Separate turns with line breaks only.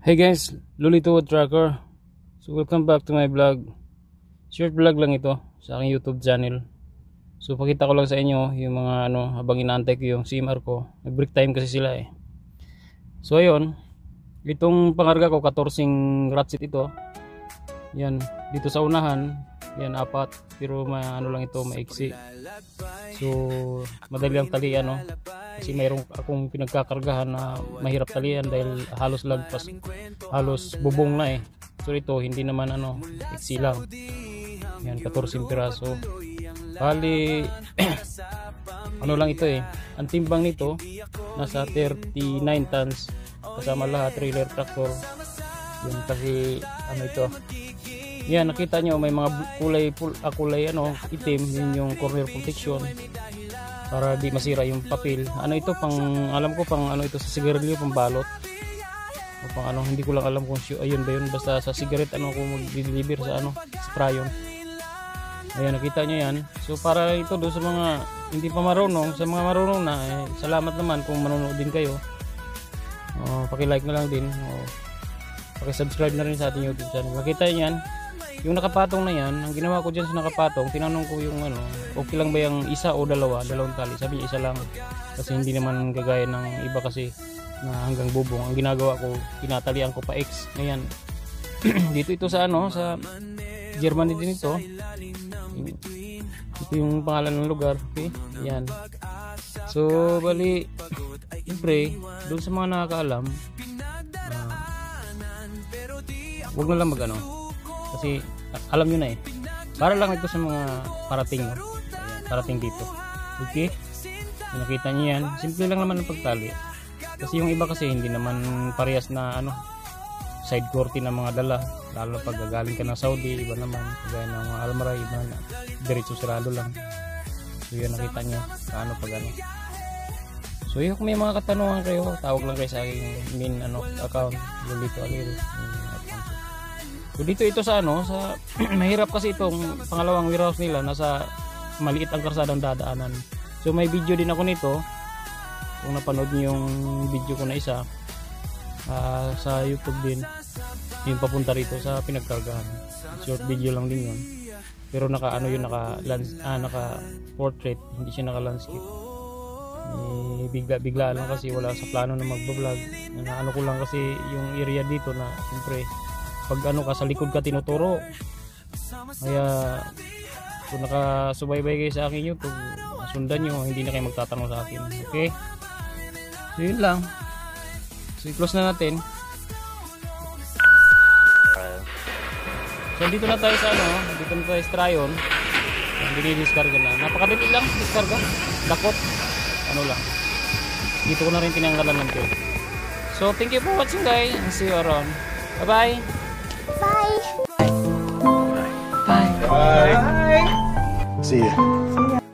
Hey guys, Lolito Woodtracker. So welcome back to my vlog. Short vlog lang ito sa aking YouTube channel. So pakita ko lang sa inyo yung mga habang inaantay ko yung CMR ko. Nag-break time kasi sila eh. So ayun, itong pangarga ko 14 ratchet ito. Yan, dito sa unahan, yan 4, pero lang ito, maiksi. So madali lang talian kasi mayroon akong pinagkakargahan na mahirap talian dahil halos lagpas, halos bubong na eh. So ito hindi naman iksi lang. Yan 14 piraso. Bali lang ito eh. Ang timbang nito nasa 39 tons kasama lahat, trailer, tractor. Yan kasi ito. Yan, nakita nyo may mga kulay itim, yun yung corner protection para di masira yung papel. Ito alam ko pang ito sa sigarilyo, pang balot o pang hindi ko lang alam kung ayun ba yun, basta sa cigarette ko mag-deliver sa sprayon. Ayan, nakita nyo yan. So para ito do sa mga hindi pa marunong, sa mga marunong na salamat naman kung manonood din kayo. Paki-like na lang din, paki-subscribe na rin sa ating YouTube channel. Makita nyo yan. Yung nakapatong na yan, ang ginawa ko dyan sa nakapatong, tinanong ko yung okay lang ba yung isa o dalawang tali. Sabi niya isa lang, kasi hindi naman gagaya ng iba kasi na hanggang bubong. Ang ginagawa ko, tinatalian ko pa X. Ngayon dito ito sa sa Germany din ito. Ito yung pangalan ng lugar. Okay, yan. So bali, siyempre doon sa mga nakakaalam, huwag na lang kasi alam nyo na eh, para lang ito sa mga parating. Ayan, parating dito. Okay, nakita nyo yan, simple lang naman ang pagtali. Kasi yung iba kasi hindi naman parehas na side curtain na mga dala, lalo pag gagaling ka ng Saudi. Iba naman kagaya ng mga almaray, iba na diretso sarado lang. So yun, nakita nyo pag So yun, kung may mga katanungan kayo, tawag lang kayo sa aking main account, Lolito Alil. So dito ito sa sa mahirap kasi itong pangalawang warehouse nila, nasa maliit ang karsadang dadaanan. So may video din ako nito, kung napanood niyo yung video ko na isa sa YouTube din, yung papunta rito sa pinagkargahan. Short video lang din yun, pero naka naka portrait, hindi siya naka landscape. Bigla lang kasi wala sa plano na magbablog. Ko lang kasi yung area dito na siyempre pag ka sa likod ka tinuturo, kaya kung nakasubaybay kayo sa akin YouTube, sundan nyo, hindi na kayo magtatanong sa akin. Okay, so yun lang. So i-close na natin. So dito na tayo sa dito na tayo sa Strayon. Dinidiskarga na, napakadali lang diskarga, dakot lang, dito ko na rin tinanggalan ng tape. So thank you for watching guys, and see you around. Bye bye.
Bye. Bye. Bye. See ya.